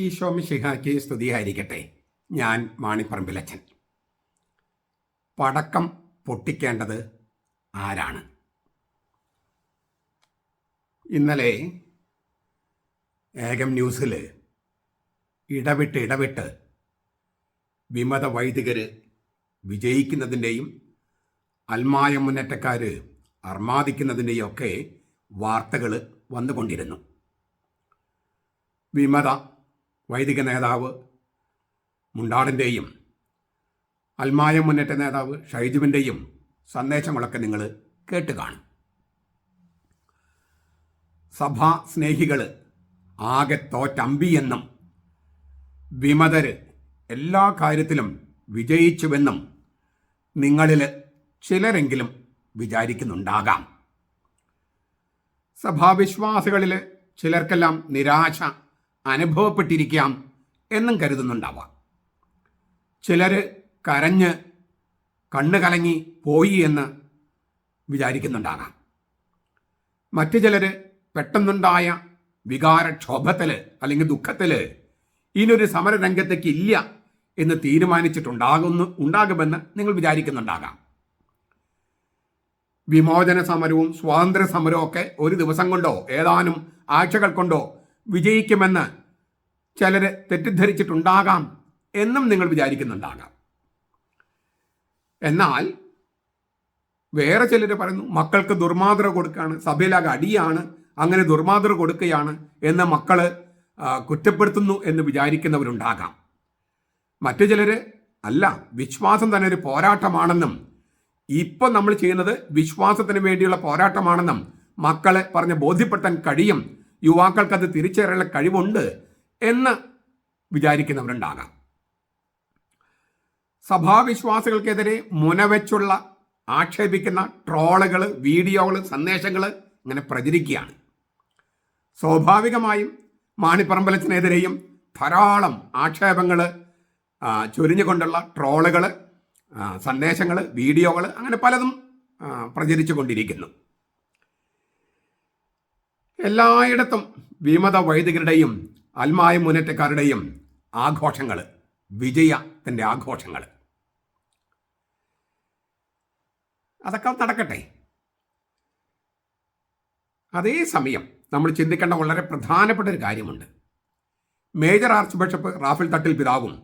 ഈശോ മിശിഹായ്ക്ക് സ്തുതിയായിരിക്കട്ടെ. ഞാൻ മാണിപ്പറമ്പിലച്ചൻ. പടക്കം പൊട്ടിക്കേണ്ടത് ആരാണ്? ഇന്നലെ ഏകം ന്യൂസിൽ ഇടവിട്ട് വിമത വൈദികർ വിജയിക്കുന്നതിൻ്റെയും അൽമായ മുന്നേറ്റക്കാർ അർമാദിക്കുന്നതിൻ്റെയും ഒക്കെ വാർത്തകൾ വന്നുകൊണ്ടിരുന്നു. വിമത വൈദിക നേതാവ് മുണ്ടാടിൻ്റെയും അൽമായ മുന്നേറ്റ നേതാവ് ഷൈജുവിൻ്റെയും സന്ദേശങ്ങളൊക്കെ നിങ്ങൾ കേട്ട് കാണും. സഭാ സ്നേഹികൾ ആകെ തോറ്റമ്പി എന്നും വിമതർ എല്ലാ കാര്യത്തിലും വിജയിച്ചുവെന്നും നിങ്ങളിൽ ചിലരെങ്കിലും വിചാരിക്കുന്നുണ്ടാകാം. സഭാവിശ്വാസികളിൽ ചിലർക്കെല്ലാം നിരാശ അനുഭവപ്പെട്ടിരിക്കാം എന്നും കരുതുന്നുണ്ടാവാം. ചിലർ കരഞ്ഞ് കണ്ണ് കലങ്ങി പോയി എന്ന് വിചാരിക്കുന്നുണ്ടാകാം. മറ്റു ചിലർ പെട്ടെന്നുണ്ടായ വികാരക്ഷോഭത്തിൽ അല്ലെങ്കിൽ ദുഃഖത്തിൽ ഇനിയൊരു സമരരംഗത്തേക്ക് ഇല്ല എന്ന് ഉണ്ടാകുമെന്ന് നിങ്ങൾ വിചാരിക്കുന്നുണ്ടാകാം. വിമോചന സമരവും സ്വാതന്ത്ര്യ സമരവും ഒക്കെ ഒരു ദിവസം കൊണ്ടോ ഏതാനും ആഴ്ചകൾ കൊണ്ടോ വിജയിക്കുമെന്ന് ചിലർ തെറ്റിദ്ധരിച്ചിട്ടുണ്ടാകാം എന്നും നിങ്ങൾ വിചാരിക്കുന്നുണ്ടാകാം. എന്നാൽ വേറെ ചിലർ പറയുന്നു, മക്കൾക്ക് ദുർമാതൃക കൊടുക്കുകയാണ്, സഭയിലാകെ അടിയാണ്, അങ്ങനെ ദുർമാതൃക കൊടുക്കുകയാണ് എന്ന് മക്കൾ കുറ്റപ്പെടുത്തുന്നു എന്ന് വിചാരിക്കുന്നവരുണ്ടാകാം. മറ്റു ചിലർ അല്ല, വിശ്വാസം തന്നെ ഒരു പോരാട്ടമാണെന്നും ഇപ്പം നമ്മൾ ചെയ്യുന്നത് വിശ്വാസത്തിന് വേണ്ടിയുള്ള പോരാട്ടമാണെന്നും മക്കളെ പറഞ്ഞ് ബോധ്യപ്പെടുത്താൻ കഴിയും, യുവാക്കൾക്കത് തിരിച്ചറിയാനുള്ള കഴിവുണ്ട് എന്ന് വിചാരിക്കുന്നവരുണ്ടാകാം. സഭാവിശ്വാസികൾക്കെതിരെ മുനവെച്ചുള്ള ആക്ഷേപിക്കുന്ന ട്രോളുകൾ, വീഡിയോകൾ, സന്ദേശങ്ങൾ ഇങ്ങനെ പ്രചരിക്കുകയാണ്. സ്വാഭാവികമായും മാണിപ്പറമ്പലത്തിനെതിരെയും ധാരാളം ആക്ഷേപങ്ങൾ ചൊരിഞ്ഞുകൊണ്ടുള്ള ട്രോളുകൾ, സന്ദേശങ്ങൾ, വീഡിയോകൾ അങ്ങനെ പലതും പ്രചരിച്ചു കൊണ്ടിരിക്കുന്നു. എല്ലായിടത്തും വിമത വൈദികരുടെയും അൽമായ മുന്നേറ്റക്കാരുടെയും ആഘോഷങ്ങൾ, വിജയത്തിൻ്റെ ആഘോഷങ്ങൾ, അതൊക്കെ നടക്കട്ടെ. അതേസമയം നമ്മൾ ചിന്തിക്കേണ്ട വളരെ പ്രധാനപ്പെട്ട ഒരു കാര്യമുണ്ട്. Major arch bishop Raphael Thattil പിതാവും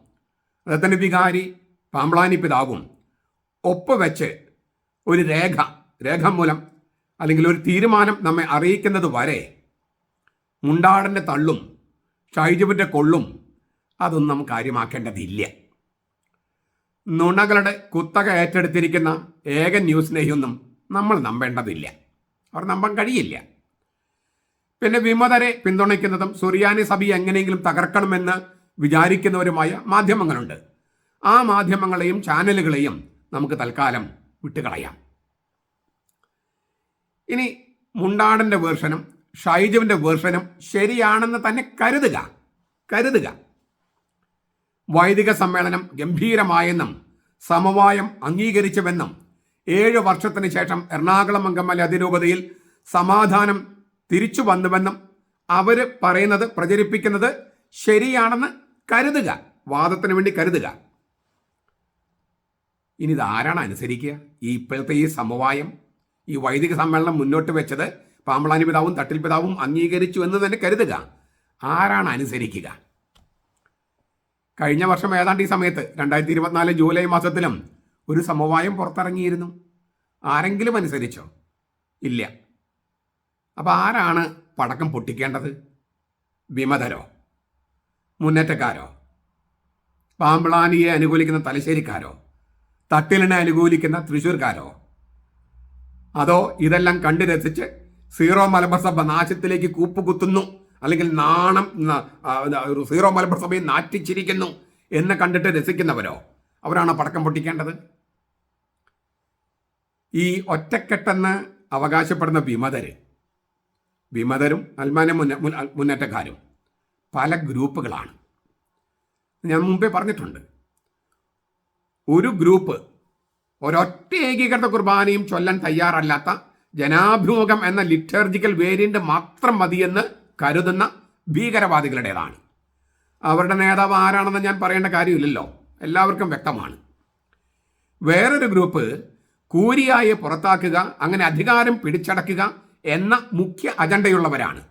അദ്ദേഹത്തിൻ്റെ വികാരി പാമ്പ്ളാനി പിതാവും ഒപ്പുവെച്ച് ഒരു രേഖാമൂലം അല്ലെങ്കിൽ ഒരു തീരുമാനം നമ്മെ അറിയിക്കുന്നത് വരെ മുണ്ടാടൻ്റെ തള്ളും ഷൈജുവിൻ്റെ കൊള്ളും അതൊന്നും കാര്യമാക്കേണ്ടതില്ല. നുണകളുടെ കുത്തക ഏറ്റെടുത്തിരിക്കുന്ന ഏക ന്യൂസിനെയൊന്നും നമ്മൾ നമ്പേണ്ടതില്ല, അവർ നമ്പാൻ കഴിയില്ല. പിന്നെ വിമതരെ പിന്തുണയ്ക്കുന്നതും സുറിയാനി സഭയെ എങ്ങനെയെങ്കിലും തകർക്കണമെന്ന് വിചാരിക്കുന്നവരുമായ മാധ്യമങ്ങളുണ്ട്. ആ മാധ്യമങ്ങളെയും ചാനലുകളെയും നമുക്ക് തൽക്കാലം വിട്ടുകളയാം. ഇനി മുണ്ടാടൻ്റെ വേർഷനും ഷൈജുവിൻ്റെ വേർഷനും ശരിയാണെന്ന് തന്നെ കരുതുക. വൈദിക സമ്മേളനം ഗംഭീരമായെന്നും സമവായം അംഗീകരിച്ചുവെന്നും 7 വർഷത്തിന് ശേഷം എറണാകുളം അങ്കമാലി അതിരൂപതയിൽ സമാധാനം തിരിച്ചു വന്നുവെന്നും അവർ പറയുന്നത്, പ്രചരിപ്പിക്കുന്നത് ശരിയാണെന്ന് കരുതുക, വാദത്തിന് വേണ്ടി കരുതുക. ഇനി ഇതാരാണ് അനുസരിക്കുക? ഇപ്പോഴത്തെ ഈ സമവായം, ഈ വൈദിക സമ്മേളനം മുന്നോട്ട് വെച്ചത് പാമ്പ്ളാനി പിതാവും തട്ടിൽ പിതാവും അംഗീകരിച്ചു എന്ന് തന്നെ കരുതുക. ആരാണ് അനുസരിക്കുക? കഴിഞ്ഞ വർഷം ഏതാണ്ട് ഈ സമയത്ത് 2024 ജൂലൈ മാസത്തിലും ഒരു സമവായം പുറത്തിറങ്ങിയിരുന്നു. ആരെങ്കിലും അനുസരിച്ചോ? ഇല്ല. അപ്പോൾ ആരാണ് പടക്കം പൊട്ടിക്കേണ്ടത്? വിമതരോ? മുന്നേറ്റക്കാരോ? പാമ്പ്ളാനിയെ അനുകൂലിക്കുന്ന തലശ്ശേരിക്കാരോ? തട്ടിലിനെ അനുകൂലിക്കുന്ന തൃശ്ശൂർക്കാരോ? അതോ ഇതെല്ലാം കണ്ടു രസിച്ച് സീറോ മലബാർ സഭ നാശത്തിലേക്ക് കൂപ്പുകുത്തുന്നു, അല്ലെങ്കിൽ സീറോ മലബാർ സഭയെ നാറ്റിച്ചിരിക്കുന്നു എന്ന് കണ്ടിട്ട് രസിക്കുന്നവരോ? അവരാണ് പടക്കം പൊട്ടിക്കേണ്ടത്. ഈ ഒറ്റക്കെട്ടെന്ന് അവകാശപ്പെടുന്ന വിമതരും അൽമായ മുന്നേറ്റക്കാരും പല ഗ്രൂപ്പുകളാണ്. ഞാൻ മുമ്പേ പറഞ്ഞിട്ടുണ്ട്, ഒരു ഗ്രൂപ്പ് ഒരൊറ്റ ഏകീകൃത കുർബാനയും ചൊല്ലാൻ തയ്യാറല്ലാത്ത ജനാഭിമുഖം എന്ന ലിറ്റർജിക്കൽ വേരിയന്റ് മാത്രം മതിയെന്ന് കരുതുന്ന ഭീകരവാദികളുടേതാണ്. അവരുടെ നേതാവ് ആരാണെന്ന് ഞാൻ പറയേണ്ട കാര്യമില്ലല്ലോ, എല്ലാവർക്കും വ്യക്തമാണ്. വേറൊരു ഗ്രൂപ്പ് കൂരിയായെ പുറത്താക്കുക, അങ്ങനെ അധികാരം പിടിച്ചടക്കുക എന്ന മുഖ്യ അജണ്ടയുള്ളവരാണ്.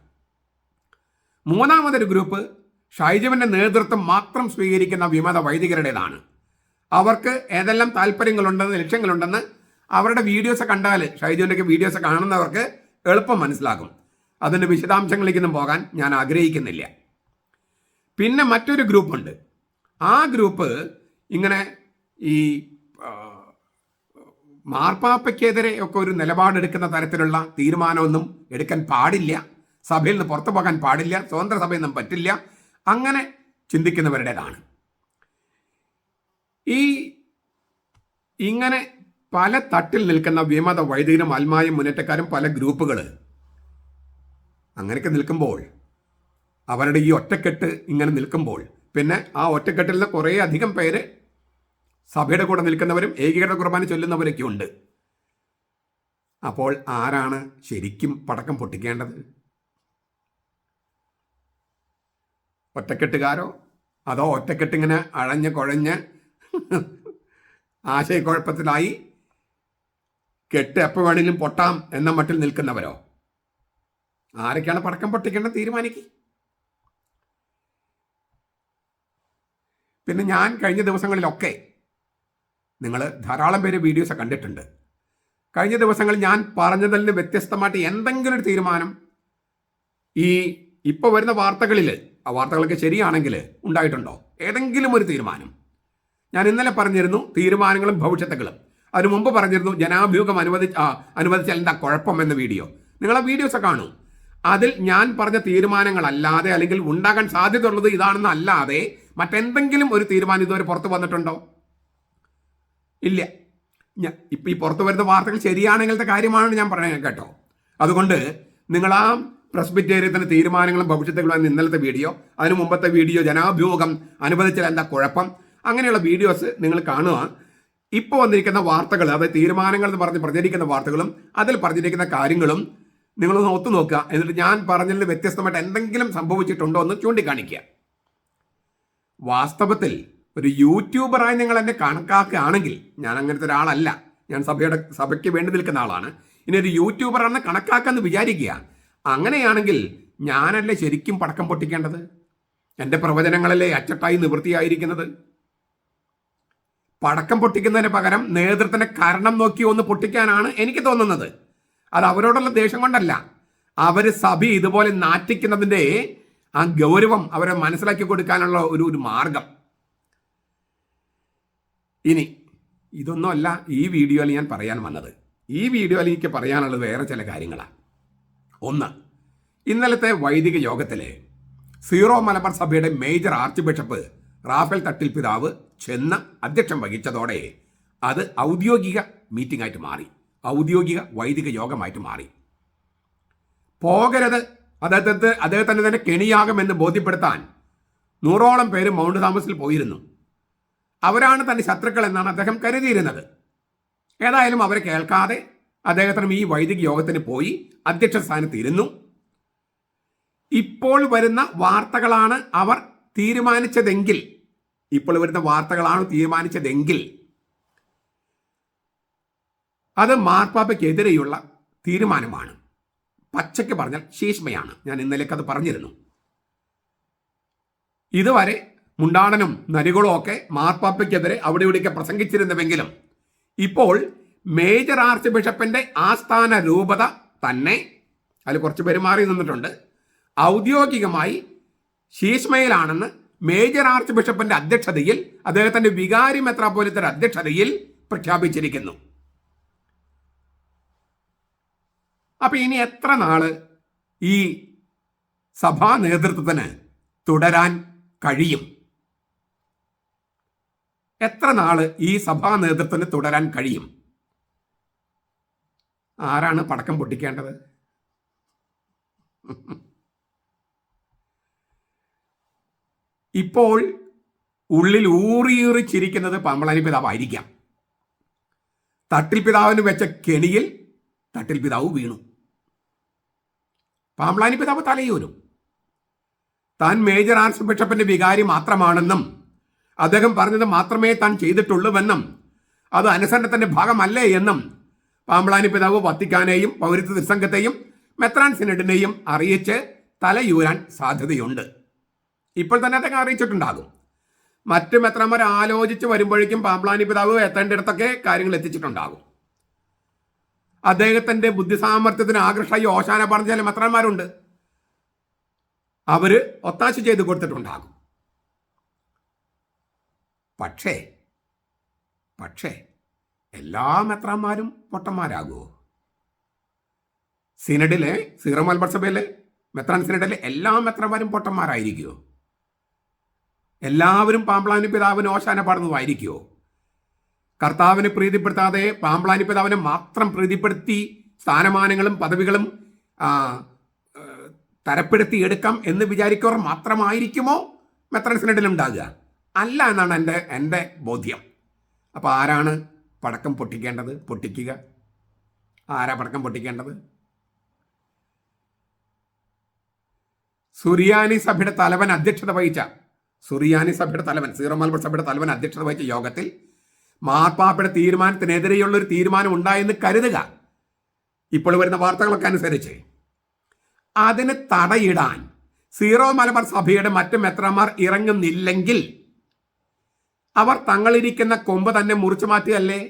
മൂന്നാമതൊരു ഗ്രൂപ്പ് ഷൈജുവിൻ്റെ നേതൃത്വം മാത്രം സ്വീകരിക്കുന്ന വിമത വൈദികരുടേതാണ്. അവർക്ക് ഏതെല്ലാം താല്പര്യങ്ങളുണ്ടെന്ന്, ലക്ഷ്യങ്ങളുണ്ടെന്ന് അവരുടെ വീഡിയോസ് കണ്ടാൽ, ഷൈജുവിൻ്റെയൊക്കെ വീഡിയോസ് കാണുന്നവർക്ക് എളുപ്പം മനസ്സിലാകും. അതിൻ്റെ വിശദാംശങ്ങളിലേക്കൊന്നും പോകാൻ ഞാൻ ആഗ്രഹിക്കുന്നില്ല. പിന്നെ മറ്റൊരു ഗ്രൂപ്പുണ്ട്. ആ ഗ്രൂപ്പ് ഇങ്ങനെ ഈ മാർപ്പാപ്പയ്ക്കെതിരെ ഒക്കെ ഒരു നിലപാടെടുക്കുന്ന തരത്തിലുള്ള തീരുമാനമൊന്നും എടുക്കാൻ പാടില്ല, സഭയിൽ നിന്ന് പുറത്തു പോകാൻ പാടില്ല, സ്വതന്ത്ര സഭയിൽ നിന്നും പറ്റില്ല, അങ്ങനെ ചിന്തിക്കുന്നവരുടേതാണ്. ഇങ്ങനെ പല തട്ടിൽ നിൽക്കുന്ന വിമത വൈദികരും അൽമായും മുന്നേറ്റക്കാരും പല ഗ്രൂപ്പുകൾ അങ്ങനെയൊക്കെ നിൽക്കുമ്പോൾ, അവരുടെ ഈ ഒറ്റക്കെട്ട് ഇങ്ങനെ നിൽക്കുമ്പോൾ, പിന്നെ ആ ഒറ്റക്കെട്ടിൽ നിന്ന് കുറേ അധികം പേര് സഭയുടെ കൂടെ നിൽക്കുന്നവരും ഏകീകൃത കുർബാന ചൊല്ലുന്നവരൊക്കെ ഉണ്ട്. അപ്പോൾ ആരാണ് ശരിക്കും പടക്കം പൊട്ടിക്കേണ്ടത്? ഒറ്റക്കെട്ടുകാരോ അതോ ഒറ്റക്കെട്ടിങ്ങനെ അഴഞ്ഞ് കുഴഞ്ഞ് ആശയക്കുഴപ്പത്തിലായി കെട്ട് എപ്പോൾ വേണമെങ്കിലും പൊട്ടാം എന്ന മട്ടിൽ നിൽക്കുന്നവരോ? ആരൊക്കെയാണ് പടക്കം പൊട്ടിക്കേണ്ടത് തീരുമാനിക്കുക. പിന്നെ ഞാൻ കഴിഞ്ഞ ദിവസങ്ങളിലൊക്കെ, നിങ്ങൾ ധാരാളം പേര് വീഡിയോസ് കണ്ടിട്ടുണ്ട്, കഴിഞ്ഞ ദിവസങ്ങളിൽ ഞാൻ പറഞ്ഞതിൽ നിന്ന് വ്യത്യസ്തമായിട്ട് എന്തെങ്കിലും ഒരു തീരുമാനം ഇപ്പോൾ വരുന്ന വാർത്തകളിൽ, ആ വാർത്തകളൊക്കെ ശരിയാണെങ്കിൽ ഉണ്ടായിട്ടുണ്ടോ? ഏതെങ്കിലും ഒരു തീരുമാനം? ഞാൻ ഇന്നലെ പറഞ്ഞിരുന്നു തീരുമാനങ്ങളും ഭവിഷ്യത്തുകളും. അതിനു മുമ്പ് പറഞ്ഞിരുന്നു ജനാഭിമുഖം അനുവദിച്ചാൽ എന്താ കുഴപ്പം എന്ന വീഡിയോ. നിങ്ങൾ ആ വീഡിയോസ് കാണൂ. അതിൽ ഞാൻ പറഞ്ഞ തീരുമാനങ്ങളല്ലാതെ, അല്ലെങ്കിൽ ഉണ്ടാകാൻ സാധ്യതയുള്ളത് ഇതാണെന്നല്ലാതെ മറ്റെന്തെങ്കിലും ഒരു തീരുമാനം ഇതുവരെ പുറത്തു വന്നിട്ടുണ്ടോ? ഇല്ല. ഇപ്പം ഈ പുറത്തു വരുന്ന വാർത്തകൾ ശരിയാണെങ്കിലത്തെ കാര്യമാണ് ഞാൻ പറയുന്നത് കേട്ടോ. അതുകൊണ്ട് നിങ്ങൾ ആ പ്രസ്ബിറ്റേറിയത്തിൻ്റെ തീരുമാനങ്ങളും ഭവിഷ്യത്തുകളും ഇന്നലത്തെ വീഡിയോ, അതിനു മുമ്പത്തെ വീഡിയോ ജനാഭിമുഖം അനുവദിച്ചാൽ എന്താ കുഴപ്പം, അങ്ങനെയുള്ള വീഡിയോസ് നിങ്ങൾ കാണുക. ഇപ്പോൾ വന്നിരിക്കുന്ന വാർത്തകൾ, അതായത് തീരുമാനങ്ങൾ എന്ന് പറഞ്ഞ് പ്രചരിക്കുന്ന വാർത്തകളും അതിൽ പറഞ്ഞിരിക്കുന്ന കാര്യങ്ങളും നിങ്ങളൊന്ന് ഒത്തുനോക്കുക. എന്നിട്ട് ഞാൻ പറഞ്ഞതിൽ വ്യത്യസ്തമായിട്ട് എന്തെങ്കിലും സംഭവിച്ചിട്ടുണ്ടോ എന്ന് ചൂണ്ടിക്കാണിക്കുക. വാസ്തവത്തിൽ ഒരു യൂട്യൂബറായി നിങ്ങൾ എന്നെ കണക്കാക്കുകയാണെങ്കിൽ, ഞാൻ അങ്ങനത്തെ ഒരാളല്ല, ഞാൻ സഭയ്ക്ക് വേണ്ടി നിൽക്കുന്ന ആളാണ്. ഇനി ഒരു യൂട്യൂബറാണെന്ന് കണക്കാക്കാമെന്ന് വിചാരിക്കുക. അങ്ങനെയാണെങ്കിൽ ഞാനല്ലേ ശരിക്കും പടക്കം പൊട്ടിക്കേണ്ടത്? എൻ്റെ പ്രവചനങ്ങളല്ലേ അച്ചട്ടായി നിവൃത്തിയായിരിക്കുന്നത്? പടക്കം പൊട്ടിക്കുന്നതിന് പകരം നേതൃത്വത്തിൻ്റെ കാരണം നോക്കി ഒന്ന് പൊട്ടിക്കാനാണ് എനിക്ക് തോന്നുന്നത്. അത് അവരോടുള്ള ദേഷ്യം കൊണ്ടല്ല, അവർ സഭ ഇതുപോലെ നാറ്റിക്കുന്നതിൻ്റെ ആ ഗൗരവം അവരെ മനസ്സിലാക്കി കൊടുക്കാനുള്ള ഒരു മാർഗം. ഇനി ഇതൊന്നുമല്ല ഈ വീഡിയോയിൽ ഞാൻ പറയാൻ വന്നത്. ഈ വീഡിയോയിൽ എനിക്ക് പറയാനുള്ളത് വേറെ ചില കാര്യങ്ങളാണ്. ഒന്ന്, ഇന്നലത്തെ വൈദിക യോഗത്തിൽ സീറോ മലബാർ സഭയുടെ major arch bishop Raphael Thattil പിതാവ് ചെന്ന് അധ്യക്ഷം വഹിച്ചതോടെ അത് ഔദ്യോഗിക മീറ്റിംഗ് ആയിട്ട് മാറി, ഔദ്യോഗിക വൈദിക യോഗമായിട്ട് മാറി. പോകരുത്, അദ്ദേഹത്തിന് തന്നെ കെണിയാകുമെന്ന് ബോധ്യപ്പെടുത്താൻ 100ഓളം പേര് മൗണ്ട് താമസിൽ പോയിരുന്നു. അവരാണ് തന്റെ ശത്രുക്കൾ എന്നാണ് അദ്ദേഹം കരുതിയിരുന്നത്. ഏതായാലും അവരെ കേൾക്കാതെ അദ്ദേഹത്തിനും ഈ വൈദിക യോഗത്തിന് പോയി അധ്യക്ഷ സ്ഥാനത്ത് ഇരുന്നു. ഇപ്പോൾ വരുന്ന വാർത്തകളാണ് അവർ തീരുമാനിച്ചതെങ്കിൽ, അത് മാർപ്പാപ്പയ്ക്കെതിരെയുള്ള തീരുമാനമാണ്. പച്ചയ്ക്ക് പറഞ്ഞാൽ ശീഷ്മയാണ്. ഞാൻ ഇന്നലേക്ക് അത് പറഞ്ഞിരുന്നു. ഇതുവരെ മുണ്ടാടനും നരികളും ഒക്കെ മാർപ്പാപ്പയ്ക്കെതിരെ അവിടെ ഇവിടെയൊക്കെ പ്രസംഗിച്ചിരുന്നുവെങ്കിലും ഇപ്പോൾ മേജർ ആർച്ച് ബിഷപ്പിന്റെ ആസ്ഥാന രൂപത തന്നെ, അതിൽ കുറച്ച് പെരുമാറി നിന്നിട്ടുണ്ട്, ഔദ്യോഗികമായി ശീഷ്മയിലാണെന്ന് മേജർ ആർച്ച് ബിഷപ്പിന്റെ അധ്യക്ഷതയിൽ, അദ്ദേഹത്തിന്റെ വികാരി മെത്രാപ്പോലിത്തയുടെ അധ്യക്ഷതയിൽ പ്രഖ്യാപിച്ചിരിക്കുന്നു. അപ്പൊ ഇനി എത്ര നാള് ഈ സഭാ നേതൃത്വത്തിന് തുടരാൻ കഴിയും? എത്ര നാള് ഈ സഭാ നേതൃത്വത്തിന് തുടരാൻ കഴിയും? ആരാണ് പടക്കം പൊട്ടിക്കേണ്ടത്? ഇപ്പോൾ ഉള്ളിൽ ഊറിയൂറി ചിരിക്കുന്നത് പാമ്പളാനി പിതാവായിരിക്കാം. തട്ടിൽ പിതാവിന് വെച്ച കെണിയിൽ തട്ടിൽ പിതാവ് വീണു, പാമ്പളാനി പിതാവ് തലയൂരും. താൻ മേജർ ആർച്ച് ബിഷപ്പിന്റെ വികാരി മാത്രമാണെന്നും അദ്ദേഹം പറഞ്ഞത് മാത്രമേ താൻ ചെയ്തിട്ടുള്ളൂവെന്നും അത് അനുസരണത്തിന്റെ ഭാഗമല്ലേ എന്നും പാമ്പ്ളാനി പിതാവ് വത്തിക്കാനെയും പൗരത്വ തിരുസംഘത്തെയും മെത്രാൻ സിനഡിനെയും അറിയിച്ച് തലയൂരാൻ സാധ്യതയുണ്ട്. ഇപ്പോൾ തന്നെ അദ്ദേഹം അറിയിച്ചിട്ടുണ്ടാകും. മറ്റ് മെത്രാന്മാർ ആലോചിച്ച് വരുമ്പോഴേക്കും പാമ്പ്ളാനി പിതാവ് എത്തേണ്ടിടത്തൊക്കെ കാര്യങ്ങൾ എത്തിച്ചിട്ടുണ്ടാകും. അദ്ദേഹത്തിന്റെ ബുദ്ധിസാമർത്ഥ്യത്തിന് ആകർഷമായി ഓശാന പറഞ്ഞ ചില മെത്രാന്മാരുണ്ട്. അവര് ഒത്താശ ചെയ്ത് കൊടുത്തിട്ടുണ്ടാകും. പക്ഷേ എല്ലാ മെത്രാന്മാരും പൊട്ടന്മാരാകുമോ? സിനഡിലെ സീറോ മലബാർ സഭയിലെ മെത്രാൻ സിനഡിലെ എല്ലാ മെത്രാന്മാരും പൊട്ടന്മാരായിരിക്കുമോ? എല്ലാവരും പാമ്പ്ളാനി പിതാവിന് ഓശാന പാടുന്നതായിരിക്കുമോ? കർത്താവിനെ പ്രീതിപ്പെടുത്താതെ പാമ്പ്ളാനി പിതാവിനെ മാത്രം പ്രീതിപ്പെടുത്തി സ്ഥാനമാനങ്ങളും പദവികളും തരപ്പെടുത്തി എടുക്കാം എന്ന് വിചാരിക്കുന്നവർ മാത്രമായിരിക്കുമോ മെത്രാൻ സിനഡിൽ ഉണ്ടാകുക? അല്ല എന്നാണ് എൻ്റെ ബോധ്യം. അപ്പോൾ ആരാണ് പടക്കം പൊട്ടിക്കേണ്ടത്? പൊട്ടിക്കുക. ആരാ പടക്കം പൊട്ടിക്കേണ്ടത്? സുറിയാനി സഭയുടെ തലവൻ അധ്യക്ഷത വഹിച്ച സീറോ മലബാർ സഭയുടെ തലവൻ അധ്യക്ഷത വഹിച്ച യോഗത്തിൽ മാർപ്പാപ്പയുടെ തീരുമാനത്തിനെതിരെയുള്ളൊരു തീരുമാനം ഉണ്ടായെന്ന് കരുതുക. ഇപ്പോൾ വരുന്ന വാർത്തകളൊക്കെ അനുസരിച്ച് അതിന് തടയിടാൻ സീറോ മലബാർ സഭയുടെ മറ്റ് മെത്രാന്മാർ ഇറങ്ങുന്നില്ലെങ്കിൽ അവർ തങ്ങളിരിക്കുന്ന കൊമ്പ് തന്നെ മുറിച്ചു മാറ്റുകയല്ലേ?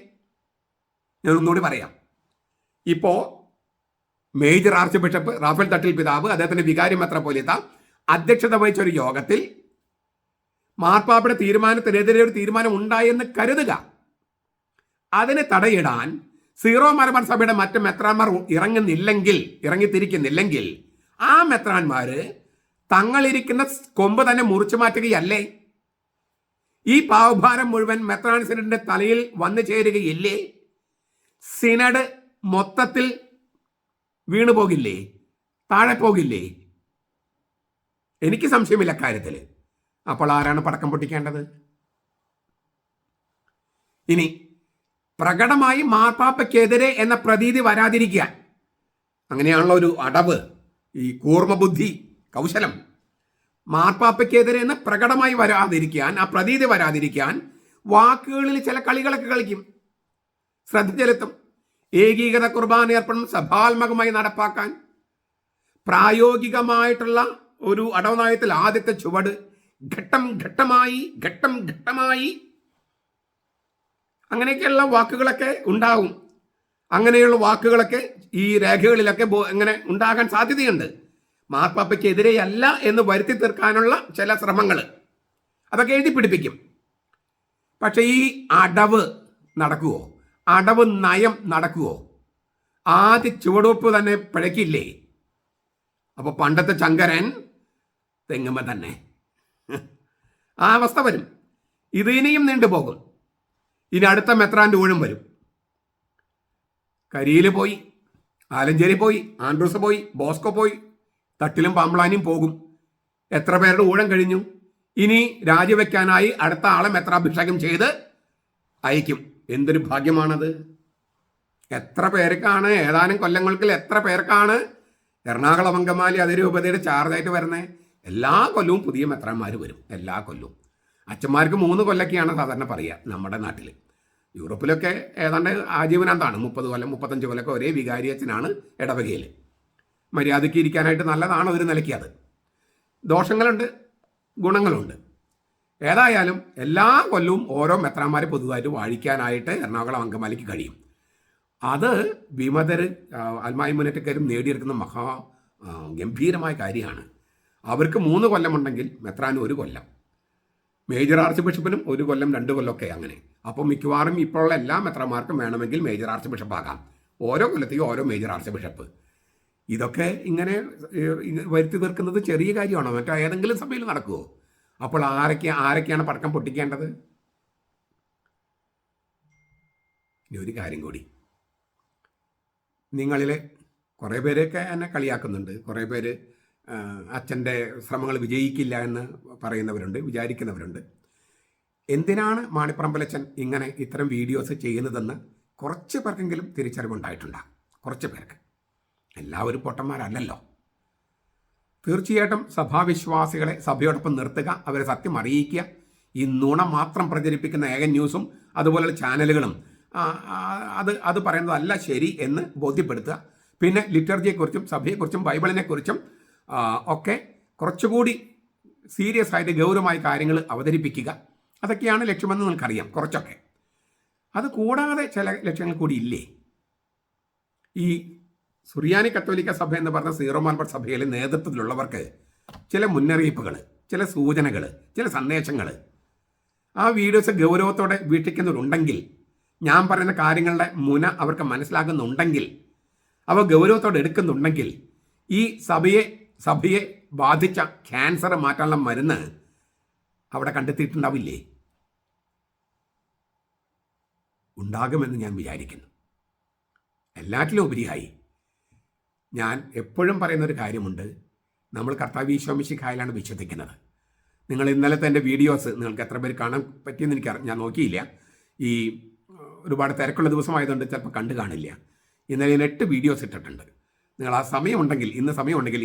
ഞാൻ ഒന്നുകൂടി പറയാം. ഇപ്പോൾ major arch bishop Raphael Thattil പിതാവ് അദ്ദേഹത്തിന്റെ വികാരി മെത്രാപ്പോലീത്ത അധ്യക്ഷത വഹിച്ച ഒരു യോഗത്തിൽ മാർപ്പാപ്പയുടെ തീരുമാനത്തിനെതിരെ ഒരു തീരുമാനം ഉണ്ടായെന്ന് കരുതുക. അതിനെ തടയിടാൻ സീറോ മലബാർ സഭയുടെ മറ്റ് മെത്രാന്മാർ ഇറങ്ങിത്തിരിക്കുന്നില്ലെങ്കിൽ ആ മെത്രാന്മാര് തങ്ങളിരിക്കുന്ന കൊമ്പ് തന്നെ മുറിച്ചു മാറ്റുകയല്ലേ? ഈ പാവഭാരം മുഴുവൻ മെത്രാൻ സിനഡിന്റെ തലയിൽ വന്നു ചേരുകയില്ലേ? സിനഡ് മൊത്തത്തിൽ വീണു പോകില്ലേ? താഴെ പോകില്ലേ? എനിക്ക് സംശയമില്ല കാര്യത്തിൽ. അപ്പോൾ ആരാണ് പടക്കം പൊട്ടിക്കേണ്ടത്? ഇനി പ്രകടമായി മാർപ്പാപ്പയ്ക്കെതിരെ എന്ന പ്രതീതി വരാതിരിക്കാൻ, അങ്ങനെയാണല്ലോ ഒരു അടവ്, ഈ കൂർമ്മബുദ്ധി കൗശലം, മാർപ്പാപ്പയ്ക്കെതിരെ എന്ന് പ്രകടമായി വരാതിരിക്കാൻ, ആ പ്രതീതി വരാതിരിക്കാൻ വാക്കുകളിൽ ചില കളികളൊക്കെ കളിക്കും, ശ്രദ്ധ ചെലുത്തും. ഏകീകൃത കുർബാന അർപ്പണം സഭാത്മകമായി നടപ്പാക്കാൻ പ്രായോഗികമായിട്ടുള്ള ഒരു അടവനയത്തിൽ ആദ്യത്തെ ചുവട് ഘട്ടം ഘട്ടമായി അങ്ങനെയൊക്കെയുള്ള വാക്കുകളൊക്കെ ഉണ്ടാവും. അങ്ങനെയുള്ള വാക്കുകളൊക്കെ ഈ രേഖകളിലൊക്കെ എങ്ങനെ ഉണ്ടാകാൻ സാധ്യതയുണ്ട്. മാർപ്പാപ്പയ്ക്കെതിരെയല്ല എന്ന് വരുത്തി തീർക്കാനുള്ള ചില ശ്രമങ്ങൾ അതൊക്കെ എഴുതി പിടിപ്പിക്കും. പക്ഷെ ഈ അടവ് നടക്കുവോ? അടവ് നയം നടക്കുവോ? ആദ്യ ചുവടുവെപ്പ് തന്നെ പിഴക്കില്ലേ? അപ്പോൾ പണ്ടത്തെ ചങ്കരൻ തെങ്ങുമ്പോ തന്നെ ആ അവസ്ഥ വരും. ഇത് ഇനിയും നീണ്ടുപോകും. ഇനി അടുത്ത മെത്രാൻ്റെ ഊഴം വരും. കരിയിൽ പോയി, ആലഞ്ചേരി പോയി, ആൻഡ്രൂസ് പോയി, ബോസ്കോ പോയി, തട്ടിലും പാമ്പ്ളാനിയും പോകും. എത്ര പേരുടെ ഊഴം കഴിഞ്ഞു? ഇനി രാജിവെക്കാനായി അടുത്ത ആളെ മെത്രാഭിഷേകം ചെയ്ത് അയക്കും. എന്തൊരു ഭാഗ്യമാണത്! എത്ര പേർക്കാണ് ഏതാനും കൊല്ലങ്ങൾക്കിൽ എത്ര പേർക്കാണ് എറണാകുളം അങ്കമാലി അതിരൂപതയുടെ ചാർജായിട്ട് വരുന്നത്? എല്ലാ കൊല്ലവും പുതിയ മെത്രാന്മാർ വരും. എല്ലാ കൊല്ലവും. അച്ഛന്മാർക്ക് 3 കൊല്ലൊക്കെയാണ് സാധാരണ പറയുക നമ്മുടെ നാട്ടിൽ. യൂറോപ്പിലൊക്കെ ഏതാണ്ട് ആജീവനാന്താണ്. 30 കൊല്ലം 35 കൊല്ലമൊക്കെ ഒരേ വികാരി അച്ഛനാണ് ഇടവകയിൽ. മര്യാദയ്ക്ക് ഇരിക്കാനായിട്ട് നല്ലതാണ് ഒരു നിലയ്ക്ക്. അത് ദോഷങ്ങളുണ്ട്, ഗുണങ്ങളുണ്ട്. ഏതായാലും എല്ലാ കൊല്ലവും ഓരോ മെത്രാന്മാരെ പുതുതായിട്ട് വാഴിക്കാനായിട്ട് എറണാകുളം അങ്കമാലിക്ക് കഴിയും. അത് വിമതർ അൽമായി മുന്നേറ്റക്കാരും നേടിയെടുക്കുന്ന ഗംഭീരമായ കാര്യമാണ്. അവർക്ക് 3 കൊല്ലമുണ്ടെങ്കിൽ മെത്രാന് 1 കൊല്ലം, മേജർ ആർച്ച് ബിഷപ്പിനും 1 കൊല്ലം 2 കൊല്ലമൊക്കെ അങ്ങനെ. അപ്പോൾ മിക്കവാറും ഇപ്പോഴുള്ള എല്ലാ മെത്രാന്മാർക്കും വേണമെങ്കിൽ മേജർ ആർച്ച് ബിഷപ്പ് ആകാം. ഓരോ കൊല്ലത്തേക്കും ഓരോ മേജർ ആർച്ച് ബിഷപ്പ്. ഇതൊക്കെ ഇങ്ങനെ വരുത്തി തീർക്കുന്നത് ചെറിയ കാര്യമാണോ? മറ്റോ ഏതെങ്കിലും സഭയിൽ നടക്കുമോ? അപ്പോൾ ആരൊക്കെയാണ് പടക്കം പൊട്ടിക്കേണ്ടത്? ഇനി ഒരു കാര്യം കൂടി. നിങ്ങളിൽ കുറേ പേരൊക്കെ എന്നെ കളിയാക്കുന്നുണ്ട്. കുറേ പേര് അച്ഛൻ്റെ ശ്രമങ്ങൾ വിജയിക്കില്ല എന്ന് പറയുന്നവരുണ്ട്, വിചാരിക്കുന്നവരുണ്ട്. എന്തിനാണ് മാണിപ്പറമ്പലച്ചൻ ഇങ്ങനെ ഇത്തരം വീഡിയോസ് ചെയ്യുന്നതെന്ന് കുറച്ച് പേർക്കെങ്കിലും തിരിച്ചറിവുണ്ടായിട്ടുണ്ടാകും. കുറച്ച് പേർക്ക്. എല്ലാവരും പൊട്ടന്മാരല്ലല്ലോ. തീർച്ചയായിട്ടും സഭാവിശ്വാസികളെ സഭയോടൊപ്പം നിർത്തുക, അവരെ സത്യം അറിയിക്കുക. ഈ നുണ മാത്രം പ്രചരിപ്പിക്കുന്ന ഏകൻ ന്യൂസും അതുപോലുള്ള ചാനലുകളും അത് പറയുന്നതല്ല ശരി എന്ന് ബോധ്യപ്പെടുത്തുക. പിന്നെ ലിറ്റർജിയെക്കുറിച്ചും സഭയെക്കുറിച്ചും ബൈബിളിനെക്കുറിച്ചും ഒക്കെ കുറച്ചുകൂടി സീരിയസ് ആയിട്ട് ഗൗരവമായ കാര്യങ്ങൾ അവതരിപ്പിക്കുക. അതൊക്കെയാണ് ലക്ഷ്യമെന്ന് നിങ്ങൾക്കറിയാം കുറച്ചൊക്കെ. അത് കൂടാതെ ചില ലക്ഷ്യങ്ങൾ കൂടി ഇല്ലേ? ഈ സുറിയാനി കത്തോലിക്ക സഭ എന്ന് പറഞ്ഞ സീറോ മലബാർ സഭയിലെ നേതൃത്വത്തിലുള്ളവർക്ക് ചില മുന്നറിയിപ്പുകൾ, ചില സൂചനകൾ, ചില സന്ദേശങ്ങൾ ആ വീഡിയോസ് ഗൗരവത്തോടെ വീക്ഷിക്കുന്നവരുണ്ടെങ്കിൽ, ഞാൻ പറയുന്ന കാര്യങ്ങളുടെ മുന അവർക്ക് മനസ്സിലാകുന്നുണ്ടെങ്കിൽ, അവ ഗൗരവത്തോടെ എടുക്കുന്നുണ്ടെങ്കിൽ, ഈ സഭയെ ബാധിച്ച ക്യാൻസർ മാറ്റാനുള്ള മരുന്ന് അവിടെ കണ്ടെത്തിയിട്ടുണ്ടാവില്ലേ? ഉണ്ടാകുമെന്ന് ഞാൻ വിചാരിക്കുന്നു. എല്ലാറ്റിലും ഉപരിയായി ഞാൻ എപ്പോഴും പറയുന്നൊരു കാര്യമുണ്ട്. നമ്മൾ കർത്താവ് ഈശോ മിശിഹായിലാണ് വിശ്വസിക്കുന്നത്. നിങ്ങൾ ഇന്നലത്തെ എൻ്റെ വീഡിയോസ് നിങ്ങൾക്ക് എത്ര പേര് കാണാൻ പറ്റിയെന്ന് ഞാൻ നോക്കിയില്ല. ഈ ഒരുപാട് തിരക്കുള്ള ദിവസമായതുകൊണ്ട് ചിലപ്പോൾ കണ്ടു കാണില്ല. ഇന്നലെ ഞാൻ 8 വീഡിയോസ് ഇട്ടിട്ടുണ്ട്. നിങ്ങൾ ആ സമയമുണ്ടെങ്കിൽ,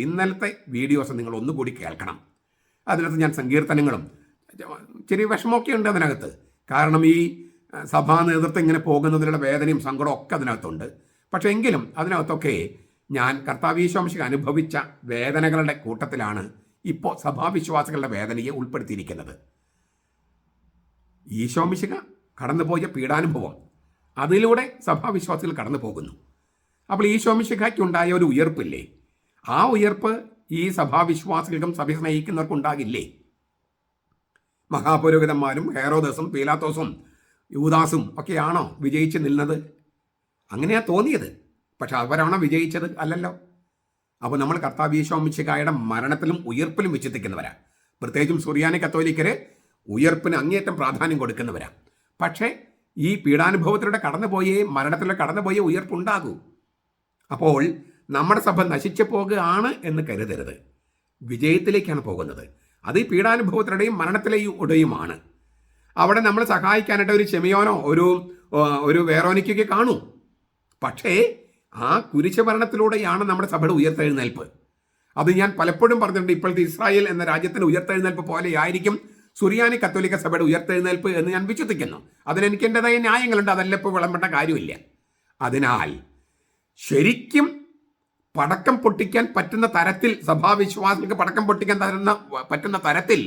ഇന്നലത്തെ വീഡിയോസ് നിങ്ങൾ ഒന്നുകൂടി കേൾക്കണം. അതിനകത്ത് ഞാൻ സങ്കീർത്തനങ്ങളും ചെറിയ വിഷമമൊക്കെ ഉണ്ട് അതിനകത്ത്. കാരണം ഈ സഭാ നേതൃത്വം ഇങ്ങനെ പോകുന്നതിലുള്ള വേദനയും സങ്കടവും ഒക്കെ അതിനകത്തുണ്ട്. പക്ഷേ എങ്കിലും അതിനകത്തൊക്കെ ഞാൻ കർത്താവ് ഈശോ മിശിഹ അനുഭവിച്ച വേദനകളുടെ കൂട്ടത്തിലാണ് ഇപ്പോൾ സഭാവിശ്വാസികളുടെ വേദനയെ ഉൾപ്പെടുത്തിയിരിക്കുന്നത്. ഈശോ മിശിഹ കടന്നുപോയ പീഡാനുഭവം, അതിലൂടെ സഭാവിശ്വാസികൾ കടന്നു പോകുന്നു. അപ്പോൾ ഈശോ മിശിഹയ്ക്കുണ്ടായ ഒരു ഉയർപ്പില്ലേ, ആ ഉയർപ്പ് ഈ സഭാവിശ്വാസികൾക്കും സഭയെ സ്നേഹിക്കുന്നവർക്കും ഉണ്ടാകില്ലേ? മഹാപുരോഹിതന്മാരും ഹെറോദസും പീലാത്തോസും യൂദാസും ഒക്കെയാണോ വിജയിച്ച് നിന്നത്? അങ്ങനെയാ തോന്നിയത്. പക്ഷെ അവരാണോ വിജയിച്ചത്? അല്ലല്ലോ. അപ്പോൾ നമ്മൾ കർത്താവ് ഈശോ മിശിഹായുടെ മരണത്തിലും ഉയർപ്പിലും വിശ്വസിക്കുന്നവരാ. പ്രത്യേകിച്ചും സുറിയാനി കത്തോലിക്കരെ ഉയർപ്പിന് അങ്ങേയറ്റം പ്രാധാന്യം കൊടുക്കുന്നവരാ. പക്ഷേ ഈ പീഡാനുഭവത്തിലൂടെ കടന്നുപോയേ, മരണത്തിലൂടെ കടന്നുപോയേ ഉയർപ്പുണ്ടാകൂ. അപ്പോൾ നമ്മുടെ സഭ നശിച്ചു പോകുകയാണ് എന്ന് കരുതരുത്. വിജയത്തിലേക്കാണ് പോകുന്നത്. അത് ഈ പീഡാനുഭവത്തിലൂടെയും മരണത്തിലൂടെയുമാണ്. അവിടെ നമ്മൾ സഹായിക്കാനായിട്ട് ഒരു ശെമിയോനോ ഒരു വേറോനിക്കൊക്കെ കാണൂ. പക്ഷേ ആ കുരിശ് മരണത്തിലൂടെയാണ് നമ്മുടെ സഭയുടെ ഉയർത്തെഴുന്നേൽപ്പ്. അത് ഞാൻ പലപ്പോഴും പറഞ്ഞിട്ടുണ്ട്. ഇപ്പോഴത്തെ ഇസ്രായേൽ എന്ന രാജ്യത്തിൻ്റെ ഉയർത്തെഴുന്നേൽപ്പ് പോലെയായിരിക്കും സുറിയാനി കത്തോലിക്ക സഭയുടെ ഉയർത്തെഴുന്നേൽപ്പ് എന്ന് ഞാൻ വിശ്വസിക്കുന്നു. അതിനെനിക്ക് എൻ്റെതായ ന്യായങ്ങളുണ്ട്. അതെല്ലാം ഇപ്പോൾ വിളമ്പേണ്ട കാര്യമില്ല. അതിനാൽ ശരിക്കും പടക്കം പൊട്ടിക്കാൻ പറ്റുന്ന തരത്തിൽ, സഭാവിശ്വാസികൾക്ക് പടക്കം പൊട്ടിക്കാൻ പറ്റുന്ന തരത്തിൽ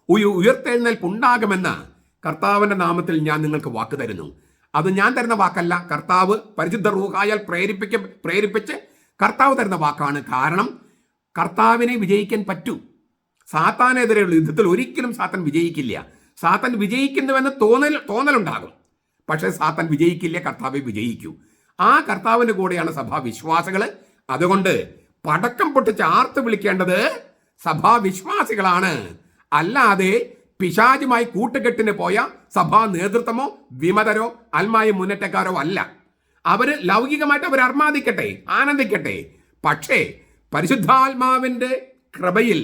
ഉയർത്തെഴുന്നേൽപ്പ് ഉണ്ടാകുമെന്ന് കർത്താവിൻ്റെ നാമത്തിൽ ഞാൻ നിങ്ങൾക്ക് വാക്ക് തരുന്നു. അത് ഞാൻ തരുന്ന വാക്കല്ല, കർത്താവ് പരിശുദ്ധ റൂഹായാൽ പ്രേരിപ്പിച്ച് കർത്താവ് തരുന്ന വാക്കാണ്. കാരണം കർത്താവിനെ വിജയിക്കാൻ പറ്റൂ. സാത്താനെതിരെയുള്ള യുദ്ധത്തിൽ ഒരിക്കലും സാത്താൻ വിജയിക്കില്ല. സാത്താൻ വിജയിക്കുന്നുവെന്ന് തോന്നലുണ്ടാകും. പക്ഷേ സാത്താൻ വിജയിക്കില്ല, കർത്താവെ വിജയിക്കൂ. ആ കർത്താവിൻ്റെ കൂടെയാണ് സഭാവിശ്വാസികൾ. അതുകൊണ്ട് പടക്കം പൊട്ടിച്ച് ആർത്ത് വിളിക്കേണ്ടത് സഭാവിശ്വാസികളാണ്. അല്ലാതെ പിശാചുമായി കൂട്ടുകെട്ടിന് പോയ സഭാ നേതൃത്വമോ വിമതരോ അൽമായ മുന്നേറ്റക്കാരോ അല്ല. അവർ ലൗകികമായിട്ട് അവർ അർമാദിക്കട്ടെ, ആനന്ദിക്കട്ടെ. പക്ഷേ പരിശുദ്ധാത്മാവിൻ്റെ കൃപയിൽ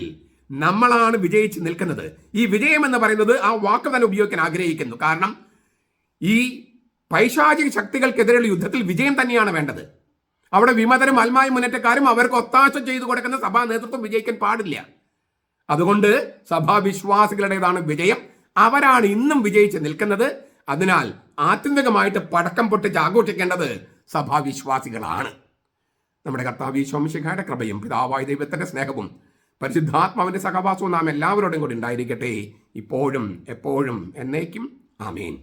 നമ്മളാണ് വിജയിച്ച് നിൽക്കുന്നത്. ഈ വിജയം എന്ന് പറയുന്നത് ആ വാക്ക് തന്നെ ഉപയോഗിക്കാൻ ആഗ്രഹിക്കുന്നു. കാരണം ഈ പൈശാചിക ശക്തികൾക്കെതിരെയുള്ള യുദ്ധത്തിൽ വിജയം തന്നെയാണ് വേണ്ടത്. അവിടെ വിമതരും അൽമായ മുന്നേറ്റക്കാരും അവർക്ക് ഒത്താശ ചെയ്തു കൊടുക്കുന്ന സഭാ നേതൃത്വം വിജയിക്കാൻ പാടില്ല. അതുകൊണ്ട് സഭാവിശ്വാസികളുടേതാണ് വിജയം. അവരാണ് ഇന്നും വിജയിച്ച് നിൽക്കുന്നത്. അതിനാൽ ആത്യന്തികമായിട്ട് പടക്കം പൊട്ടിച്ച് ആഘോഷിക്കേണ്ടത് സഭാവിശ്വാസികളാണ്. നമ്മുടെ കർത്താവ് ഈശോ മിശിഹായുടെ കൃപയും പിതാവായ ദൈവത്തിന്റെ സ്നേഹവും പരിശുദ്ധാത്മാവിന്റെ സഹവാസവും നാം എല്ലാവരോടും കൂടി ഉണ്ടായിരിക്കട്ടെ, ഇപ്പോഴും എപ്പോഴും എന്നേക്കും. ആമേൻ.